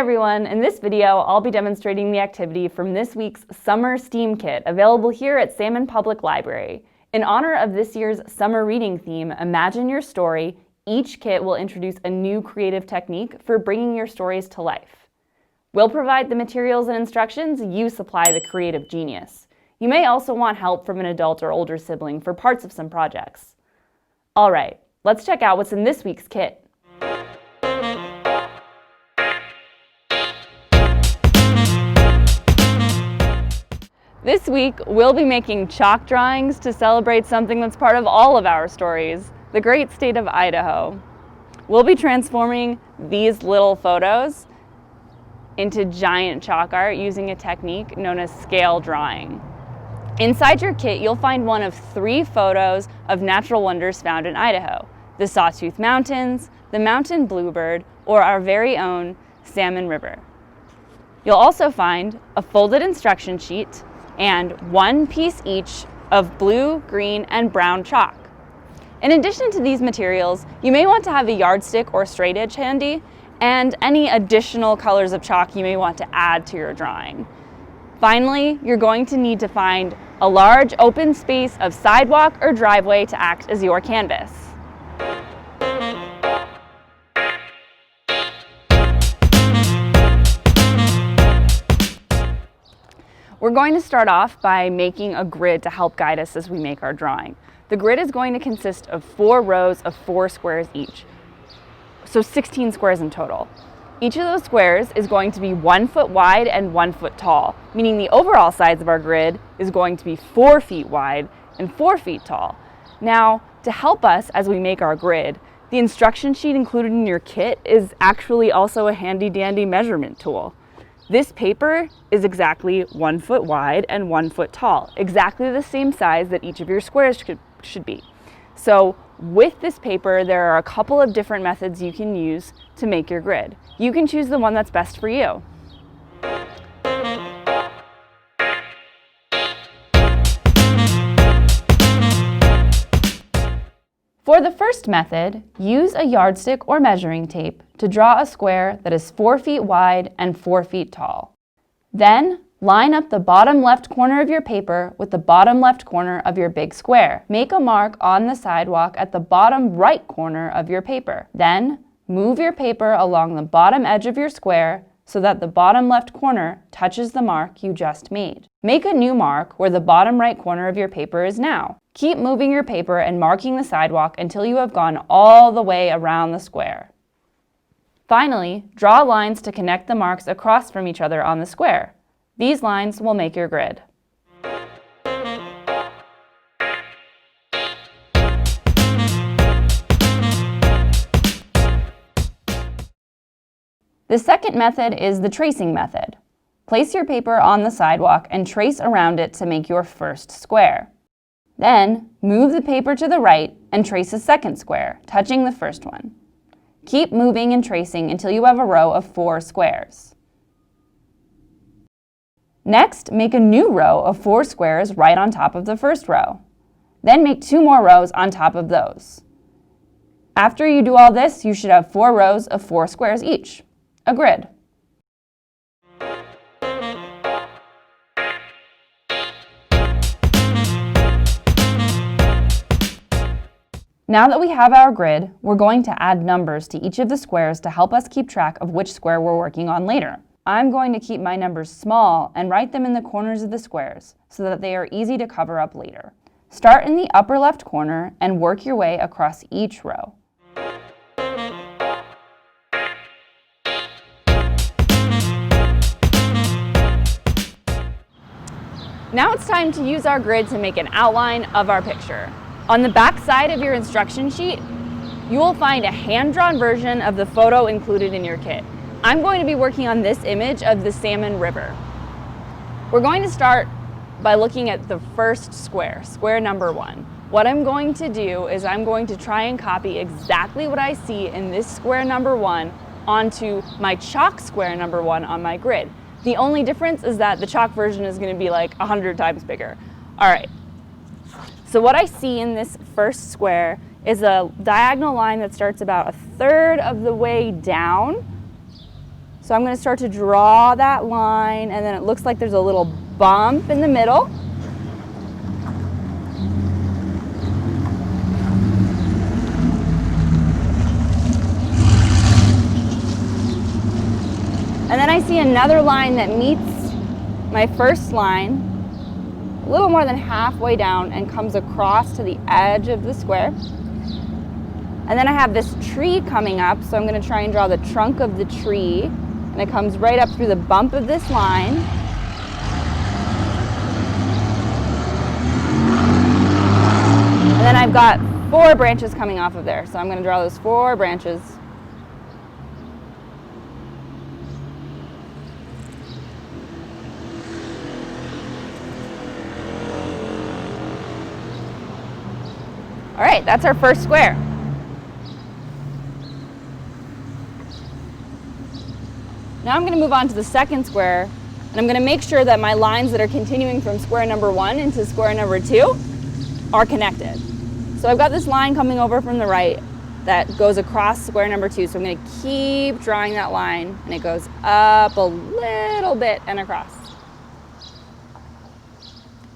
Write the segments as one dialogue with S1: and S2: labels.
S1: everyone, in this video I'll be demonstrating the activity from this week's Summer STEAM Kit, available here at Salmon Public Library. In honor of this year's summer reading theme, Imagine Your Story, each kit will introduce a new creative technique for bringing your stories to life. We'll provide the materials and instructions, you supply the creative genius. You may also want help from an adult or older sibling for parts of some projects. Alright, let's check out what's in this week's kit. This week, we'll be making chalk drawings to celebrate something that's part of all of our stories, the great state of Idaho. We'll be transforming these little photos into giant chalk art using a technique known as scale drawing. Inside your kit, you'll find one of 3 photos of natural wonders found in Idaho: the Sawtooth Mountains, the mountain bluebird, or our very own Salmon River. You'll also find a folded instruction sheet and 1 piece each of blue, green, and brown chalk. In addition to these materials, you may want to have a yardstick or straight edge handy, and any additional colors of chalk you may want to add to your drawing. Finally, you're going to need to find a large open space of sidewalk or driveway to act as your canvas. We're going to start off by making a grid to help guide us as we make our drawing. The grid is going to consist of 4 rows of 4 squares each, so 16 squares in total. Each of those squares is going to be 1 foot wide and 1 foot tall, meaning the overall size of our grid is going to be 4 feet wide and 4 feet tall. Now, to help us as we make our grid, the instruction sheet included in your kit is actually also a handy-dandy measurement tool. This paper is exactly 1 foot wide and 1 foot tall, exactly the same size that each of your squares should be. So with this paper, there are a couple of different methods you can use to make your grid. You can choose the one that's best for you. For the first method, use a yardstick or measuring tape to draw a square that is 4 feet wide and 4 feet tall. Then, line up the bottom left corner of your paper with the bottom left corner of your big square. Make a mark on the sidewalk at the bottom right corner of your paper. Then, move your paper along the bottom edge of your square so that the bottom left corner touches the mark you just made. Make a new mark where the bottom right corner of your paper is now. Keep moving your paper and marking the sidewalk until you have gone all the way around the square. Finally, draw lines to connect the marks across from each other on the square. These lines will make your grid. The second method is the tracing method. Place your paper on the sidewalk and trace around it to make your first square. Then, move the paper to the right and trace a second square, touching the first one. Keep moving and tracing until you have a row of 4 squares. Next, make a new row of 4 squares right on top of the first row. Then make 2 more rows on top of those. After you do all this, you should have 4 rows of 4 squares each, a grid. Now that we have our grid, we're going to add numbers to each of the squares to help us keep track of which square we're working on later. I'm going to keep my numbers small and write them in the corners of the squares so that they are easy to cover up later. Start in the upper left corner and work your way across each row. Now it's time to use our grid to make an outline of our picture. On the back side of your instruction sheet, you will find a hand-drawn version of the photo included in your kit. I'm going to be working on this image of the Salmon River. We're going to start by looking at the first square, square number 1. What I'm going to do is I'm going to try and copy exactly what I see in this square number 1 onto my chalk square number 1 on my grid. The only difference is that the chalk version is going to be like 100 times bigger. All right. So what I see in this first square is a diagonal line that starts about 1/3 of the way down So I'm going to start to draw that line, and then it looks like there's a little bump in the middle. And then I see another line that meets my first line a little more than halfway down and comes across to the edge of the square. And then I have this tree coming up, so I'm going to try and draw the trunk of the tree, and it comes right up through the bump of this line. And then I've got 4 branches coming off of there, so I'm going to draw those 4 branches. All right, that's our first square. Now I'm going to move on to the second square, and I'm going to make sure that my lines that are continuing from square number 1 into square number 2 are connected. So I've got this line coming over from the right that goes across square number 2, so I'm going to keep drawing that line, and it goes up a little bit and across.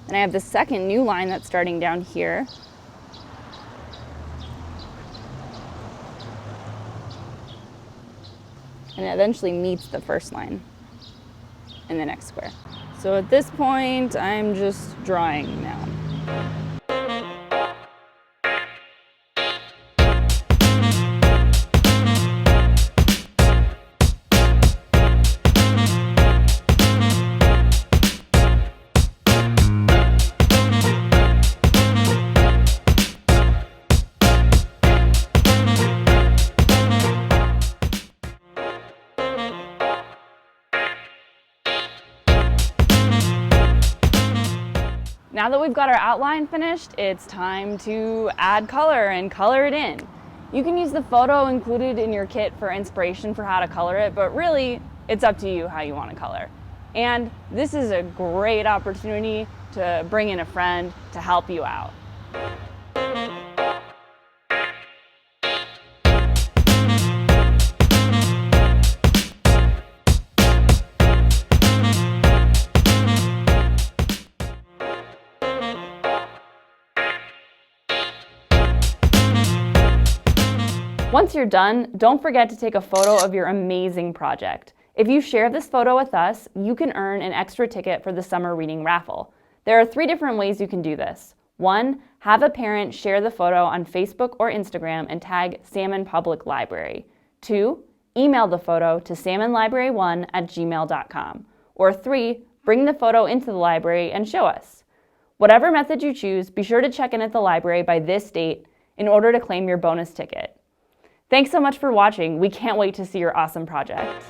S1: And I have the second new line that's starting down here. And it eventually meets the first line in the next square. So at this point, I'm just drawing now. Now that we've got our outline finished, it's time to add color and color it in. You can use the photo included in your kit for inspiration for how to color it, but really, it's up to you how you want to color. And this is a great opportunity to bring in a friend to help you out. Once you're done, don't forget to take a photo of your amazing project. If you share this photo with us, you can earn an extra ticket for the summer reading raffle. There are 3 different ways you can do this. 1, have a parent share the photo on Facebook or Instagram and tag Salmon Public Library. 2, email the photo to salmonlibrary1@gmail.com. Or 3, bring the photo into the library and show us. Whatever method you choose, be sure to check in at the library by this date in order to claim your bonus ticket. Thanks so much for watching. We can't wait to see your awesome project.